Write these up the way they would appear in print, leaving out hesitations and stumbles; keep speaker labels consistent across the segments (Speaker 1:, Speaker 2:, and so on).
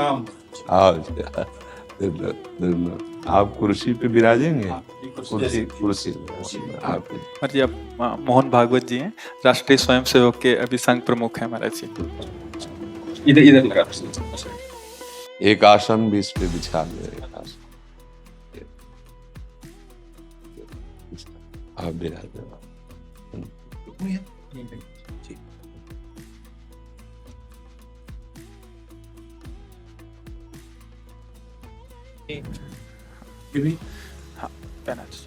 Speaker 1: प्रणाम।
Speaker 2: आओ जी, आप कुर्सी पे विराजेंगे। कुर्सी कुर्सी आप
Speaker 3: जी, आप मोहन भागवत जी हैं, राष्ट्रीय स्वयंसेवक के अभी संघ प्रमुख हैं महाराज जी।
Speaker 1: इधर इधर लगा।
Speaker 2: एक आसन भी इस पे बिछा दे। एक आसन आप विराजे।
Speaker 3: हाँ, पहना जी।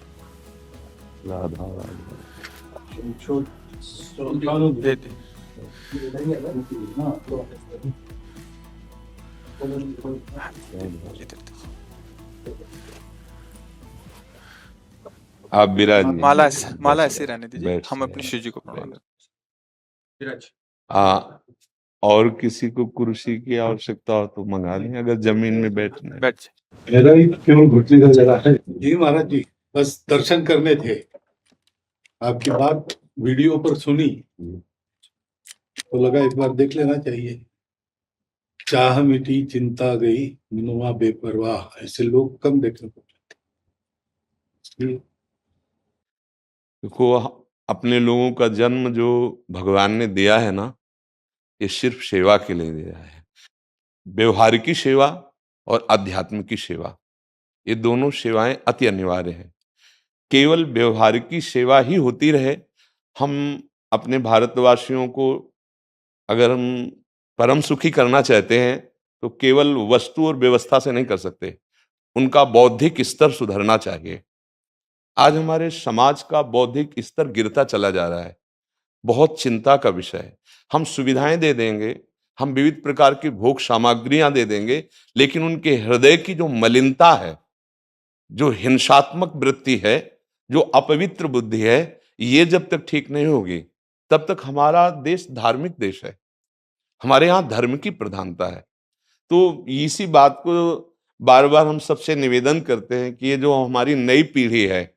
Speaker 2: राधा राधा
Speaker 3: दे दे। इधर दे।
Speaker 2: आप विराजिए।
Speaker 3: माला ऐसे रहने दीजिए,
Speaker 2: बैठ
Speaker 3: हम
Speaker 2: जाइए।
Speaker 3: अपनी शिव जी को प्रणाम करते
Speaker 2: और किसी को कुर्सी की आवश्यकता हो तो मंगा लें, अगर जमीन में बैठना है।
Speaker 3: बैठ जाए।
Speaker 1: मेरा ही केवल घुटने का जगह है जी महाराज जी, बस दर्शन करने थे। आपकी बात वीडियो पर सुनी तो लगा एक बार देख लेना चाहिए। चाह मिटी चिंता गई मनुआ बेपरवाह, ऐसे लोग कम देखने को मिलते।
Speaker 2: देखो, अपने लोगों का जन्म जो भगवान ने दिया है ना, ये सिर्फ सेवा के लिए दिया है। व्यवहारिकी सेवा और आध्यात्मिक सेवा, ये दोनों सेवाएं अति अनिवार्य हैं। केवल व्यवहारिकी सेवा ही होती रहे, हम अपने भारतवासियों को अगर हम परम सुखी करना चाहते हैं तो केवल वस्तु और व्यवस्था से नहीं कर सकते, उनका बौद्धिक स्तर सुधरना चाहिए। आज हमारे समाज का बौद्धिक स्तर गिरता चला जा रहा है, बहुत चिंता का विषय है। हम सुविधाएं दे देंगे, हम विविध प्रकार की भोग सामग्रियां दे देंगे, लेकिन उनके हृदय की जो मलिनता है, जो हिंसात्मक वृत्ति है, जो अपवित्र बुद्धि है, ये जब तक ठीक नहीं होगी तब तक हमारा देश धार्मिक देश है, हमारे यहाँ धर्म की प्रधानता है। तो इसी बात को बार बार हम सबसे निवेदन करते हैं कि ये जो हमारी नई पीढ़ी है,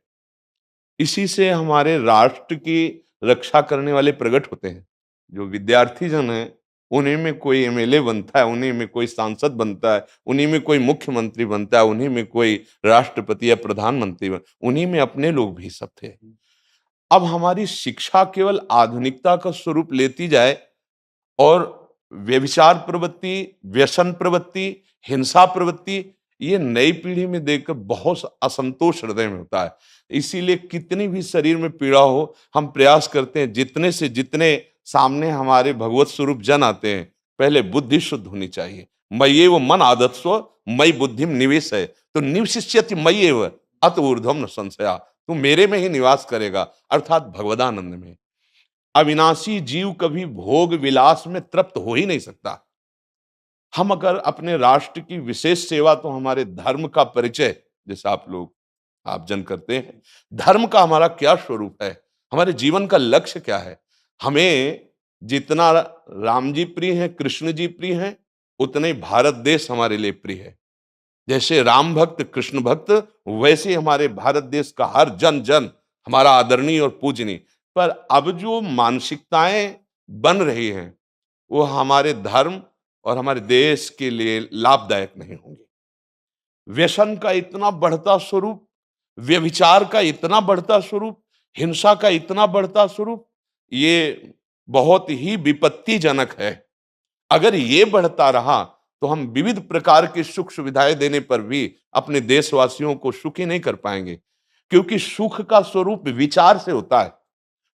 Speaker 2: इसी से हमारे राष्ट्र की रक्षा करने वाले प्रकट होते हैं। जो विद्यार्थी जन है, उन्हीं में कोई एमएलए बनता है, उन्हीं में कोई सांसद बनता है, उन्हीं में कोई मुख्यमंत्री बनता है, उन्हीं में कोई राष्ट्रपति या प्रधानमंत्री उन्हीं में अपने लोग भी सब थे। अब हमारी शिक्षा केवल आधुनिकता का स्वरूप लेती जाए और व्यभिचार प्रवृत्ति, व्यसन प्रवृत्ति, हिंसा प्रवृत्ति, ये नई पीढ़ी में देखकर बहुत असंतोष हृदय में होता है। इसीलिए कितनी भी शरीर में पीड़ा हो, हम प्रयास करते हैं जितने से जितने सामने हमारे भगवत स्वरूप जन आते हैं, पहले बुद्धि शुद्ध होनी चाहिए। मय्येव मन आदत्स्व मयि बुद्धिम निवेश है, तो निवशिष्यति मय्येव अत ऊर्ध्वम न संशया, तू मेरे में ही निवास करेगा, अर्थात भगवदानंद में। अविनाशी जीव कभी भोग विलास में तृप्त हो ही नहीं सकता। हम अगर अपने राष्ट्र की विशेष सेवा, तो हमारे धर्म का परिचय, जैसे आप जन करते हैं, धर्म का हमारा क्या स्वरूप है, हमारे जीवन का लक्ष्य क्या है। हमें जितना राम जी प्रिय हैं, कृष्ण जी प्रिय हैं, उतने भारत देश हमारे लिए प्रिय है। जैसे राम भक्त कृष्ण भक्त, वैसे हमारे भारत देश का हर जन जन हमारा आदरणीय और पूजनीय। पर अब जो मानसिकताएं बन रही हैं, वो हमारे धर्म और हमारे देश के लिए लाभदायक नहीं होंगी। व्यसन का इतना बढ़ता स्वरूप, व्यभिचार का इतना बढ़ता स्वरूप, हिंसा का इतना बढ़ता स्वरूप, ये बहुत ही विपत्तिजनक है। अगर ये बढ़ता रहा तो हम विविध प्रकार की सुख सुविधाएं देने पर भी अपने देशवासियों को सुखी नहीं कर पाएंगे, क्योंकि सुख का स्वरूप विचार से होता है।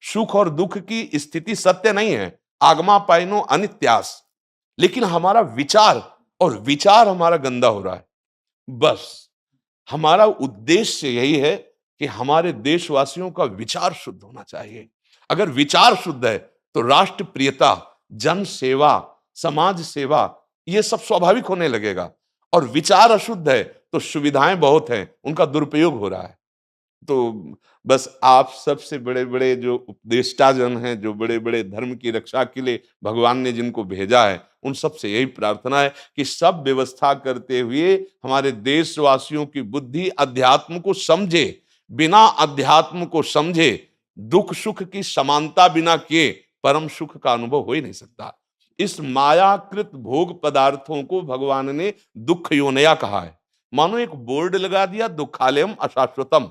Speaker 2: सुख और दुख की स्थिति सत्य नहीं है, आगमा पाइनो अनित्यास, लेकिन हमारा विचार, और विचार हमारा गंदा हो रहा है। बस हमारा उद्देश्य यही है कि हमारे देशवासियों का विचार शुद्ध होना चाहिए। अगर विचार शुद्ध है तो राष्ट्र प्रियता, जन सेवा, समाज सेवा, ये सब स्वाभाविक होने लगेगा। और विचार अशुद्ध है तो सुविधाएं बहुत हैं, उनका दुरुपयोग हो रहा है। तो बस आप सबसे बड़े बड़े जो उपदेष्टा जन हैं, जो बड़े बड़े धर्म की रक्षा के लिए भगवान ने जिनको भेजा है, उन सबसे यही प्रार्थना है कि सब व्यवस्था करते हुए हमारे देशवासियों की बुद्धि अध्यात्म को समझे। बिना अध्यात्म को समझे दुख सुख की समानता बिना किए परम सुख का अनुभव हो ही नहीं सकता। इस मायाकृत भोग पदार्थों को भगवान ने दुख योनया कहा है। मानो एक बोर्ड लगा दिया, दुखालयम अशाश्वतम।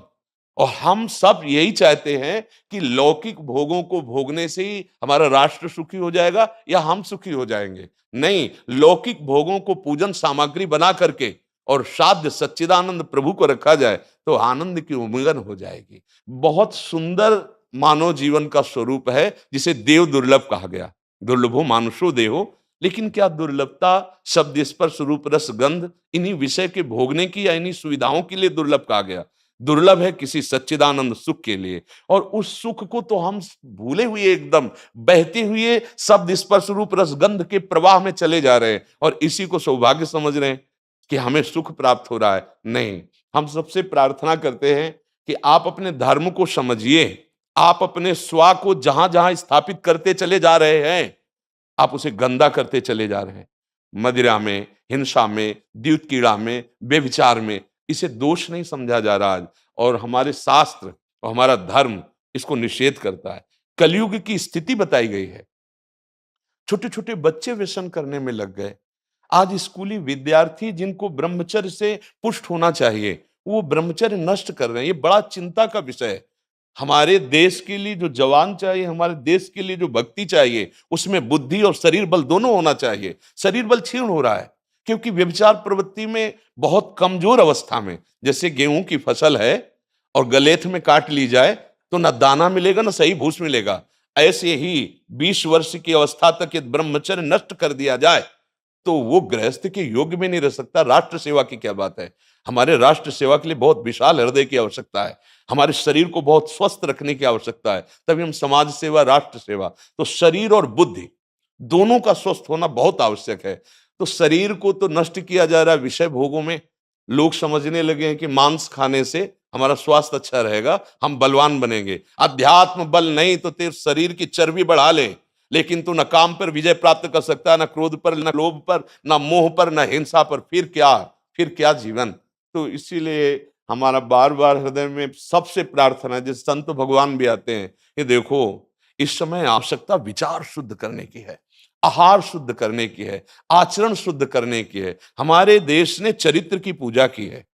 Speaker 2: और हम सब यही चाहते हैं कि लौकिक भोगों को भोगने से ही हमारा राष्ट्र सुखी हो जाएगा या हम सुखी हो जाएंगे। नहीं, लौकिक भोगों को पूजन सामग्री बना करके और साध्य सच्चिदानंद प्रभु को रखा जाए तो आनंद की उमंगन हो जाएगी। बहुत सुंदर मानव जीवन का स्वरूप है, जिसे देव दुर्लभ कहा गया। दुर्लभो मानुषो देहो। लेकिन क्या दुर्लभता शब्द स्पर्श रूप रस गंध इन्हीं विषय के भोगने की या इन्हीं सुविधाओं के लिए दुर्लभ कहा गया? दुर्लभ है किसी सच्चिदानंद सुख के लिए। और उस सुख को तो हम भूले हुए, एकदम बहते हुए शब्द स्पर्श रूप रस गंध के प्रवाह में चले जा रहे हैं और इसी को सौभाग्य समझ रहे हैं कि हमें सुख प्राप्त हो रहा है। नहीं, हम सबसे प्रार्थना करते हैं कि आप अपने धर्म को समझिए। आप अपने स्वा को जहां जहां स्थापित करते चले जा रहे हैं, आप उसे गंदा करते चले जा रहे हैं। मदिरा में, हिंसा में, द्यूत कीड़ा में, व्यभिचार में, इसे दोष नहीं समझा जा रहा आज। और हमारे शास्त्र और हमारा धर्म इसको निषेध करता है। कलयुग की स्थिति बताई गई है। छोटे छोटे बच्चे व्यसन करने में लग गए। आज स्कूली विद्यार्थी जिनको ब्रह्मचर्य से पुष्ट होना चाहिए, वो ब्रह्मचर्य नष्ट कर रहे हैं। ये बड़ा चिंता का विषय है। हमारे देश के लिए जो जवान चाहिए, हमारे देश के लिए जो भक्ति चाहिए, उसमें बुद्धि और शरीर बल दोनों होना चाहिए। शरीर बल क्षीण हो रहा है क्योंकि व्यभिचार प्रवृत्ति में बहुत कमजोर अवस्था में, जैसे गेहूं की फसल है और गलेथ में काट ली जाए तो न दाना मिलेगा न सही भूस मिलेगा। ऐसे ही 20 वर्ष की अवस्था तक यदि ब्रह्मचर्य नष्ट कर दिया जाए तो वो गृहस्थ के योग्य में नहीं रह सकता। राष्ट्र सेवा की क्या बात है। हमारे राष्ट्र सेवा के लिए बहुत विशाल हृदय की आवश्यकता है। हमारे शरीर को बहुत स्वस्थ रखने की आवश्यकता है, तभी हम समाज सेवा, राष्ट्र सेवा। तो शरीर और बुद्धि दोनों का स्वस्थ होना बहुत आवश्यक है। तो शरीर को तो नष्ट किया जा रहा है विषय भोगों में। लोग समझने लगे हैं कि मांस खाने से हमारा स्वास्थ्य अच्छा रहेगा, हम बलवान बनेंगे। अध्यात्म बल नहीं तो तेरे शरीर की चर्बी बढ़ा ले, लेकिन तू न काम पर विजय प्राप्त कर सकता, न क्रोध पर, न लोभ पर, न मोह पर, न हिंसा पर। फिर क्या जीवन। तो इसीलिए हमारा बार बार हृदय में सबसे प्रार्थना है, जिस संत भगवान भी आते हैं, ये देखो इस समय आवश्यकता विचार शुद्ध करने की है, आहार शुद्ध करने की है, आचरण शुद्ध करने की है। हमारे देश ने चरित्र की पूजा की है।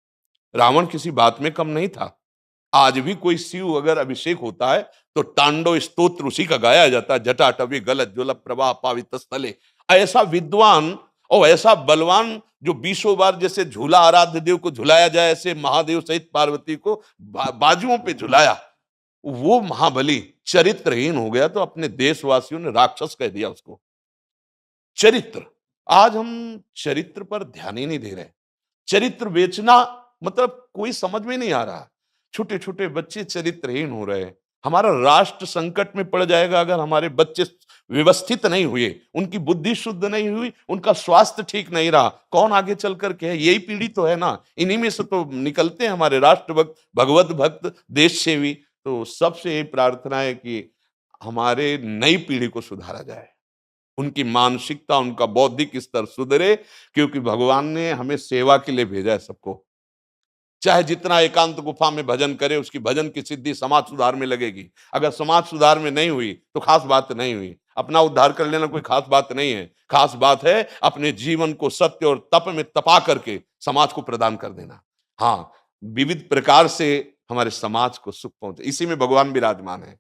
Speaker 2: रावण किसी बात में कम नहीं था। आज भी कोई शिव अगर अभिषेक होता है तो तांडव स्तोत्र उसी का गाया जाता है। जटाटवी गलत ज्वल प्रवाह पावित स्थले। ऐसा विद्वान और ऐसा बलवान जो 20 बार जैसे झूला आराध्य देव को झुलाया जाए, ऐसे महादेव सहित पार्वती को बाजुओं पे झुलाया, वो महाबली चरित्रहीन हो गया तो अपने देशवासियों ने राक्षस कह दिया उसको। चरित्र, आज हम चरित्र पर ध्यान ही नहीं दे रहे। चरित्र बेचना मतलब कोई समझ में नहीं आ रहा। छोटे छोटे बच्चे चरित्रहीन हो रहे हैं। हमारा राष्ट्र संकट में पड़ जाएगा अगर हमारे बच्चे व्यवस्थित नहीं हुए, उनकी बुद्धि शुद्ध नहीं हुई, उनका स्वास्थ्य ठीक नहीं रहा। कौन आगे चल करके है? यही पीढ़ी तो है ना। इन्हीं में से तो निकलते हैं हमारे राष्ट्र भक्त, भगवत भक्त, देश सेवी। तो सबसे यही प्रार्थना है कि हमारे नई पीढ़ी को सुधारा जाए, उनकी मानसिकता, उनका बौद्धिक स्तर सुधरे, क्योंकि भगवान ने हमें सेवा के लिए भेजा है सबको। चाहे जितना एकांत गुफा में भजन करे, उसकी भजन की सिद्धि समाज सुधार में लगेगी। अगर समाज सुधार में नहीं हुई तो खास बात नहीं हुई। अपना उद्धार कर लेना कोई खास बात नहीं है। खास बात है अपने जीवन को सत्य और तप में तपा करके समाज को प्रदान कर देना। हाँ, विविध प्रकार से हमारे समाज को सुख पहुंचे, इसी में भगवान विराजमान है।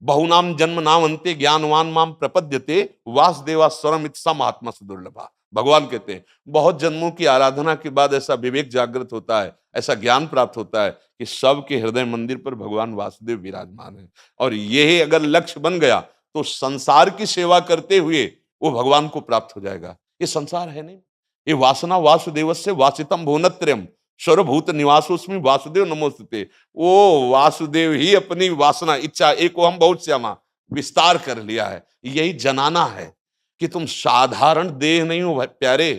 Speaker 2: बहुनाम जन्म नाम अंते ज्ञानवान माम प्रपद्यते वासुदेवा स्वरमित सम आत्मा दुर्लभा। भगवान कहते हैं बहुत जन्मों की आराधना के बाद ऐसा विवेक जागृत होता है, ऐसा ज्ञान प्राप्त होता है कि सबके हृदय मंदिर पर भगवान वासुदेव विराजमान है। और यही अगर लक्ष्य बन गया तो संसार की सेवा करते हुए वो भगवान को प्राप्त हो जाएगा। ये संसार है नहीं, ये वासना वासुदेवस्य वासितम भुवनत्रयम् सर्वभूत निवासोस्मि वासुदेव नमोस्तुते। वो वासुदेव ही अपनी वासना, इच्छा, एको हम बहुत श्यामा विस्तार कर लिया है। यही जनाना है कि तुम साधारण देह नहीं हो प्यारे,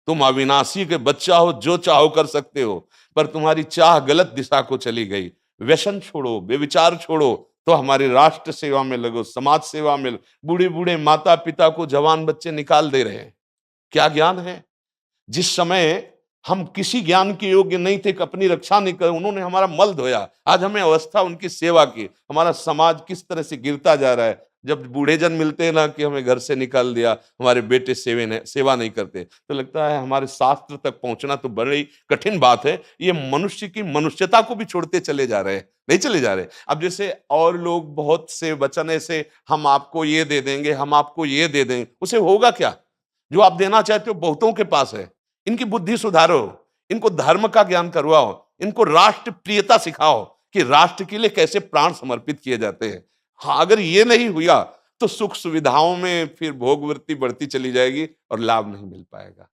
Speaker 2: तुम अविनाशी के बच्चा हो, जो चाहो कर सकते हो। पर तुम्हारी चाह गलत दिशा को चली गई। व्यसन छोड़ो, बेविचार छोड़ो, तो हमारी राष्ट्र सेवा में लगो, समाज सेवा में। बूढ़े बूढ़े माता पिता को जवान बच्चे निकाल दे रहे हैं। क्या ज्ञान है? जिस समय हम किसी ज्ञान के योग्य नहीं थे कि अपनी रक्षा नहीं कर, उन्होंने हमारा मल धोया। आज हमें अवस्था उनकी सेवा की। हमारा समाज किस तरह से गिरता जा रहा है। जब बूढ़े जन मिलते हैं ना कि हमें घर से निकाल दिया, हमारे बेटे सेवा नहीं करते, तो लगता है हमारे शास्त्र तक पहुंचना तो बड़ी कठिन बात है। ये मनुष्य की मनुष्यता को भी छोड़ते चले जा रहे हैं, नहीं चले जा रहे। अब जैसे और लोग बहुत से वचन ऐसे, हम आपको ये दे देंगे, हम आपको ये दे देंगे, उसे होगा क्या? जो आप देना चाहते हो बहुतों के पास है। इनकी बुद्धि सुधारो, इनको धर्म का ज्ञान करवाओ, इनको राष्ट्र प्रियता सिखाओ कि राष्ट्र के लिए कैसे प्राण समर्पित किए जाते हैं। हाँ, अगर ये नहीं हुआ तो सुख सुविधाओं में फिर भोगवृत्ति बढ़ती चली जाएगी और लाभ नहीं मिल पाएगा।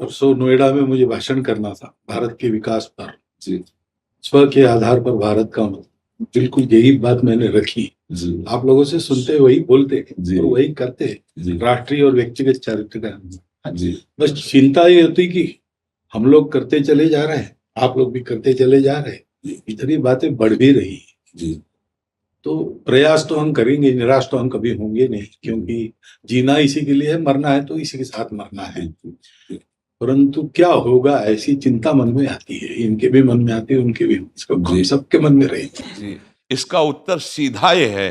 Speaker 1: परसों नोएडा में मुझे भाषण करना था भारत के विकास पर। स्व के आधार पर भारत का मतलब, बिल्कुल यही बात मैंने रखी। आप लोगों से सुनते वही बोलते और वही करते, राष्ट्रीय और व्यक्तिगत चरित्र का। बस चिंता ये होती कि हम लोग करते चले जा रहे हैं, आप लोग भी करते चले जा रहे हैं, इतनी बातें बढ़ भी रही है। तो प्रयास तो हम करेंगे, निराश तो हम कभी होंगे नहीं, क्योंकि जीना इसी के लिए है, मरना है तो इसी के साथ मरना है। परंतु क्या होगा, ऐसी चिंता मन में आती है, इनके भी मन में आती है, उनके भी, सबके मन में रहेगी।
Speaker 2: इसका उत्तर सीधा ये है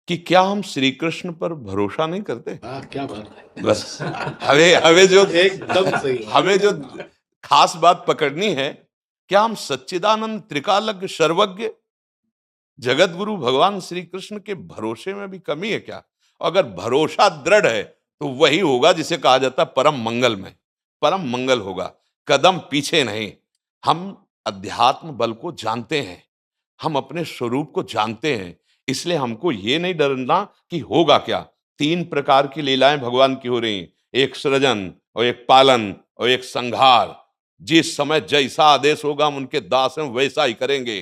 Speaker 2: कि क्या हम श्री कृष्ण पर भरोसा नहीं करते?
Speaker 1: क्या बात है।
Speaker 2: बस हमें जो
Speaker 1: एकदम सही,
Speaker 2: हमें जो खास बात पकड़नी है, क्या हम सच्चिदानंद त्रिकालज्ञ सर्वज्ञ जगत गुरु भगवान श्री कृष्ण के भरोसे में भी कमी है क्या? अगर भरोसा दृढ़ है तो वही होगा जिसे कहा जाता है परम मंगल में, परम मंगल होगा, कदम पीछे नहीं। हम अध्यात्म बल को जानते हैं, हम अपने स्वरूप को जानते हैं, इसलिए हमको ये नहीं डरना कि होगा क्या। 3 प्रकार की लीलाएं भगवान की हो रही, एक सृजन और एक पालन और एक संहार। जिस समय जैसा आदेश होगा हम उनके दास हैं, वैसा ही करेंगे।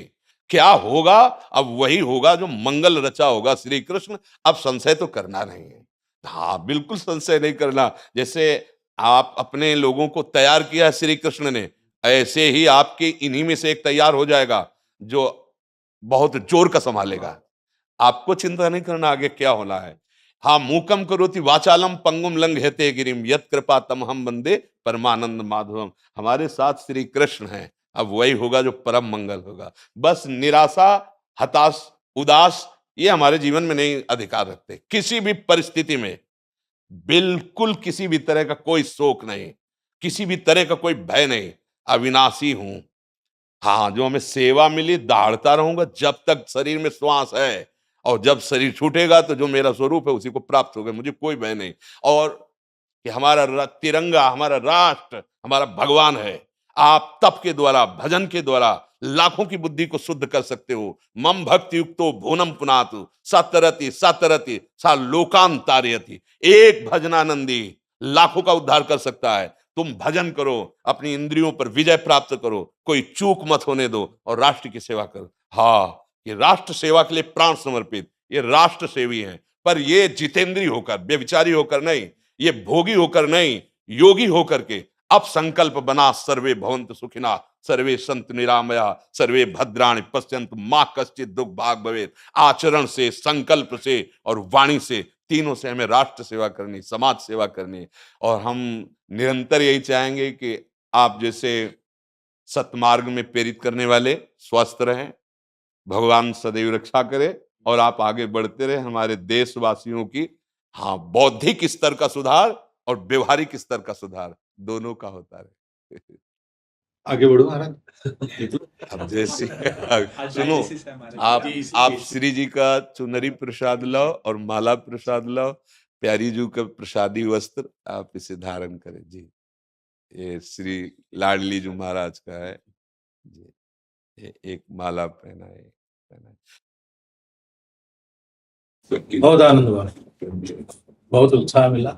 Speaker 2: क्या होगा? अब वही होगा जो मंगल रचा होगा श्री कृष्ण। अब संशय तो करना नहीं है। हाँ, बिल्कुल संशय नहीं करना। जैसे आप अपने लोगों को तैयार किया श्री कृष्ण ने, ऐसे ही आपके इन्हीं में से एक तैयार हो जाएगा जो बहुत जोर का संभालेगा। आपको चिंता नहीं करना आगे क्या होना है। हाँ, मूकम करोति वाचालम पंगुम लंघयते गिरिम यत् कृपा तमहम वंदे परमानंद माधवम। हमारे साथ श्री कृष्ण हैं, अब वही होगा जो परम मंगल होगा। बस निराशा, हताश, उदास ये हमारे जीवन में नहीं अधिकार रखते। किसी भी परिस्थिति में बिल्कुल किसी भी तरह का कोई शोक नहीं, किसी भी तरह का कोई भय नहीं। अविनाशी हूं। हाँ, जो हमें सेवा मिली दहाड़ता रहूंगा जब तक शरीर में श्वास है, और जब शरीर छूटेगा तो जो मेरा स्वरूप है उसी को प्राप्त होगा, मुझे कोई भय नहीं। और कि हमारा तिरंगा, हमारा राष्ट्र, हमारा भगवान है। आप तप के द्वारा, भजन के द्वारा लाखों की बुद्धि को शुद्ध कर सकते हो। मम भक्ति युक्तो भुवनम पुनातु सतरति सतरति सा लोकान तारयति। एक भजनानंदी लाखों का उद्धार कर सकता है। तुम भजन करो, अपनी इंद्रियों पर विजय प्राप्त करो, कोई चूक मत होने दो और राष्ट्र की सेवा करो। हाँ, ये राष्ट्र सेवा के लिए प्राण समर्पित, ये राष्ट्र सेवी हैं। पर ये जितेंद्रीय होकर, व्यभिचारी होकर नहीं, ये भोगी होकर नहीं, योगी होकर के अब संकल्प बना, सर्वे भवन्तु सुखिना, सर्वे सन्तु निरामया, सर्वे भद्राणि पश्यन्तु मा कश्चित् दुःख भाग् भवेत्। आचरण से, संकल्प से और वाणी से, तीनों से हमें राष्ट्र सेवा करनी, समाज सेवा करनी। और हम निरंतर यही चाहेंगे कि आप जैसे सतमार्ग में प्रेरित करने वाले स्वस्थ रहें, भगवान सदैव रक्षा करे और आप आगे बढ़ते रहे। हमारे देशवासियों की हाँ बौद्धिक स्तर का सुधार और व्यवहारिक स्तर का सुधार दोनों का होता रहे।
Speaker 1: आगे बढ़ो महाराज।
Speaker 2: अब जैसे सुनो, आप श्री जी का चुनरी प्रसाद लाओ और माला प्रसाद लाओ, प्यारी जी का प्रसादी वस्त्र आप इसे धारण करें जी। ये श्री लाडली जी महाराज का है जी, ये एक माला पहनाए।
Speaker 1: बहुत आनंद हुआ, बहुत उत्साह मिला,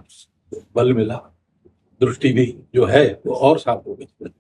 Speaker 1: बल मिला, दृष्टि भी जो है वो और साफ हो गई।